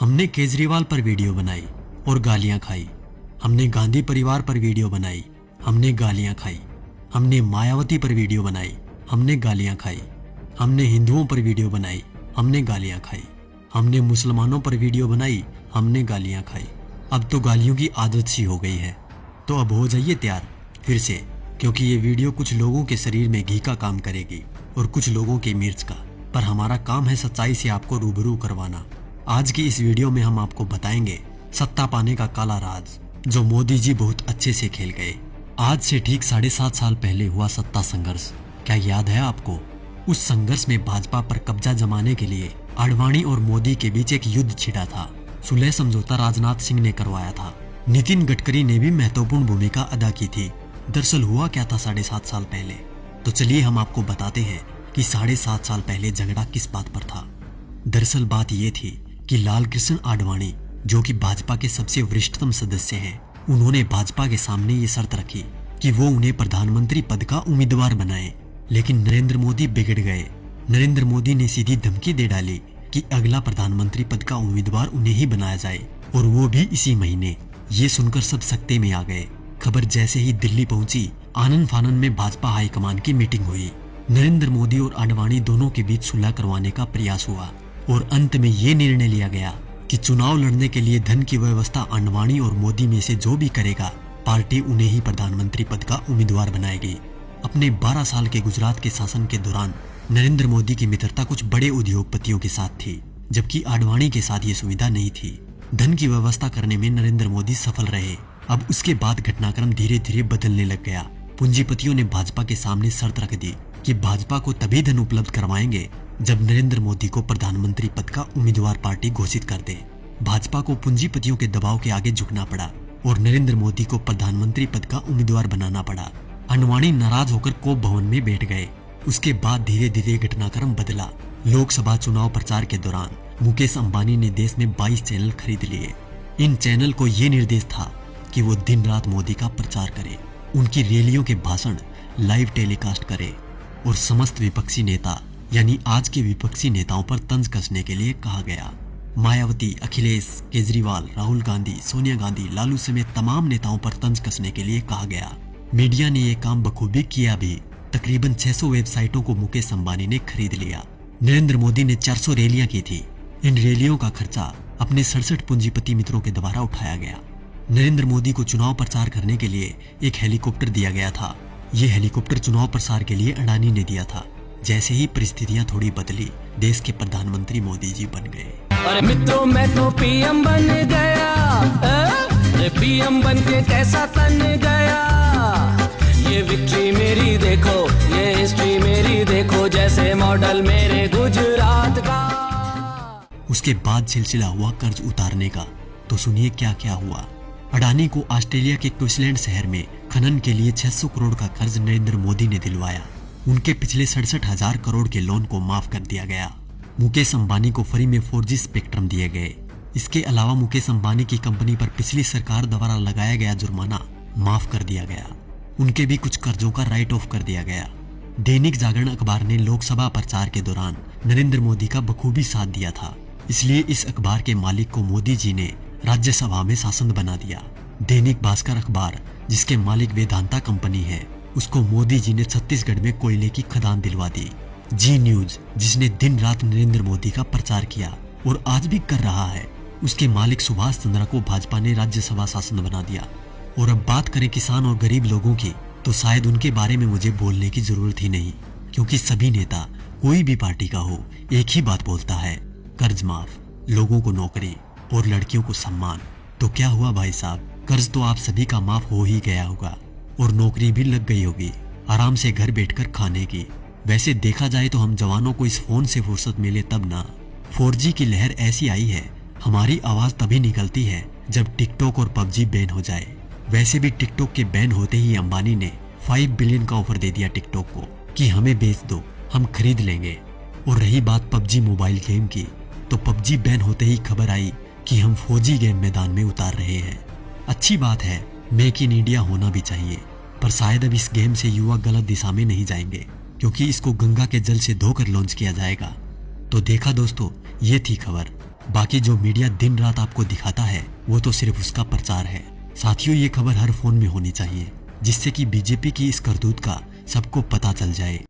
हमने केजरीवाल पर वीडियो बनाई और गालियां खाई। हमने गांधी परिवार पर वीडियो बनाई, हमने गालियां खाई। हमने मायावती पर वीडियो बनाई, हमने गालियां खाई। हमने हिंदुओं पर वीडियो बनाई, हमने गालियां खाई। हमने मुसलमानों पर वीडियो बनाई, हमने गालियां खाई। अब तो गालियों की आदत सी हो गई है। तो अब हो जाइए तैयार फिर से, क्योंकि ये वीडियो कुछ लोगों के शरीर में घी का काम करेगी और कुछ लोगों के मिर्च का। पर हमारा काम है सच्चाई से आपको रूबरू करवाना। आज की इस वीडियो में हम आपको बताएंगे सत्ता पाने का काला राज, जो मोदी जी बहुत अच्छे से खेल गए। आज से ठीक 7.5 साल पहले हुआ सत्ता संघर्ष, क्या याद है आपको? उस संघर्ष में भाजपा पर कब्जा जमाने के लिए आडवाणी और मोदी के बीच एक युद्ध छिड़ा था। सुलह समझौता राजनाथ सिंह ने करवाया था। नितिन गडकरी ने भी महत्वपूर्ण भूमिका अदा की थी। दरअसल हुआ क्या था 7.5 साल पहले? तो चलिए हम आपको बताते हैं कि 7.5 साल पहले झगड़ा किस बात पर था। दरअसल बात ये थी कि लाल कृष्ण आडवाणी, जो कि भाजपा के सबसे वरिष्ठतम सदस्य हैं, उन्होंने भाजपा के सामने ये शर्त रखी कि वो उन्हें प्रधानमंत्री पद का उम्मीदवार बनाए। लेकिन नरेंद्र मोदी बिगड़ गए। नरेंद्र मोदी ने सीधी धमकी दे डाली कि अगला प्रधानमंत्री पद का उम्मीदवार उन्हें ही बनाया जाए, और वो भी इसी महीने। ये सुनकर सब सकते में आ गए। खबर जैसे ही दिल्ली पहुंची, आनन फानन में भाजपा हाईकमान की मीटिंग हुई। नरेंद्र मोदी और आडवाणी दोनों के बीच सुलह करवाने का प्रयास हुआ और अंत में ये निर्णय लिया गया कि चुनाव लड़ने के लिए धन की व्यवस्था आडवाणी और मोदी में से जो भी करेगा, पार्टी उन्हें ही प्रधानमंत्री पद का उम्मीदवार बनाएगी। अपने 12 साल के गुजरात के शासन के दौरान नरेंद्र मोदी की मित्रता कुछ बड़े उद्योगपतियों के साथ थी, जबकि आडवाणी के साथ ये सुविधा नहीं थी। धन की व्यवस्था करने में नरेंद्र मोदी सफल रहे। अब उसके बाद घटनाक्रम धीरे धीरे बदलने लग गया। पूंजीपतियों ने भाजपा के सामने शर्त रख दी कि भाजपा को तभी धन उपलब्ध करवाएंगे जब नरेंद्र मोदी को प्रधानमंत्री पद का उम्मीदवार पार्टी घोषित कर दे। भाजपा को पूंजीपतियों के दबाव के आगे झुकना पड़ा और नरेंद्र मोदी को प्रधानमंत्री पद का उम्मीदवार बनाना पड़ा। आडवाणी नाराज होकर कोप भवन में बैठ गए। उसके बाद धीरे धीरे घटनाक्रम बदला। लोकसभा चुनाव प्रचार के दौरान मुकेश अंबानी ने देश में 22 चैनल खरीद लिए। इन चैनल को ये निर्देश था कि वो दिन रात मोदी का प्रचार करे, उनकी रैलियों के भाषण लाइव टेलीकास्ट करे और समस्त विपक्षी नेता यानी आज के विपक्षी नेताओं पर तंज कसने के लिए कहा गया। मायावती, अखिलेश, केजरीवाल, राहुल गांधी, सोनिया गांधी, लालू समेत तमाम नेताओं पर तंज कसने के लिए कहा गया। मीडिया ने यह काम बखूबी किया भी। तकरीबन 600 वेबसाइटों को मुकेश अंबानी ने खरीद लिया। नरेंद्र मोदी ने 400 रैलियां की थी। इन रैलियों का खर्चा अपने 67 पूंजीपति मित्रों के द्वारा उठाया गया। नरेंद्र मोदी को चुनाव प्रचार करने के लिए एक हेलीकॉप्टर दिया गया था। ये हेलीकॉप्टर चुनाव प्रचार के लिए अडानी ने दिया था। जैसे ही परिस्थितियां थोड़ी बदली, देश के प्रधानमंत्री मोदी जी बन गए। अरे मित्रों, मैं तो पीएम बन गया। पीएम बन के कैसा तन गया। ये विक्ट्री मेरी देखो, ये हिस्ट्री मेरी देखो, जैसे मॉडल मेरे गुजरात का। उसके बाद सिलसिला हुआ कर्ज उतारने का। तो सुनिए क्या क्या हुआ। अडानी को ऑस्ट्रेलिया के क्वींसलैंड शहर में खनन के लिए 600 करोड़ का कर्ज नरेंद्र मोदी ने दिलवाया। उनके पिछले 67,000 करोड़ के लोन को माफ कर दिया गया। मुकेश अंबानी को फ्री में 4G स्पेक्ट्रम दिए गए। इसके अलावा मुकेश अंबानी की कंपनी पर पिछली सरकार द्वारा लगाया गया जुर्माना माफ कर दिया गया। उनके भी कुछ कर्जों का राइट ऑफ कर दिया गया। दैनिक जागरण अखबार ने लोकसभा प्रचार के दौरान नरेंद्र मोदी का बखूबी साथ दिया था, इसलिए इस अखबार के मालिक को मोदी जी ने राज्यसभा में सांसद बना दिया। दैनिक भास्कर अखबार, जिसके मालिक वेदांता कंपनी है, उसको मोदी जी ने छत्तीसगढ़ में कोयले की खदान दिलवा दी। जी न्यूज, जिसने दिन रात नरेंद्र मोदी का प्रचार किया और आज भी कर रहा है, उसके मालिक सुभाष चंद्रा को भाजपा ने राज्यसभा सांसद बना दिया। और अब बात करें किसान और गरीब लोगों की, तो शायद उनके बारे में मुझे बोलने की जरूरत ही नहीं, क्योंकि सभी नेता कोई भी पार्टी का हो एक ही बात बोलता है, कर्ज माफ, लोगों को नौकरी और लड़कियों को सम्मान। तो क्या हुआ भाई साहब, कर्ज तो आप सभी का माफ हो ही गया होगा और नौकरी भी लग गई होगी, आराम से घर बैठकर खाने की। वैसे देखा जाए तो हम जवानों को इस फोन से फुर्सत मिले तब ना। 4G की लहर ऐसी आई है, हमारी आवाज तभी निकलती है जब टिकटॉक और PUBG बैन हो जाए। वैसे भी टिकटॉक के बैन होते ही अंबानी ने 5 बिलियन का ऑफर दे दिया टिकटॉक को कि हमें बेच दो, हम खरीद लेंगे। और रही बात PUBG मोबाइल गेम की, तो PUBG बैन होते ही खबर आई कि हम 4G गेम मैदान में उतार रहे हैं। अच्छी बात है, मेक इन इंडिया होना भी चाहिए, पर शायद अब इस गेम से युवा गलत दिशा में नहीं जाएंगे, क्योंकि इसको गंगा के जल से धोकर लॉन्च किया जाएगा। तो देखा दोस्तों, ये थी खबर। बाकी जो मीडिया दिन रात आपको दिखाता है वो तो सिर्फ उसका प्रचार है। साथियों, ये खबर हर फोन में होनी चाहिए जिससे कि बीजेपी की इस करतूत का सबको पता चल जाए।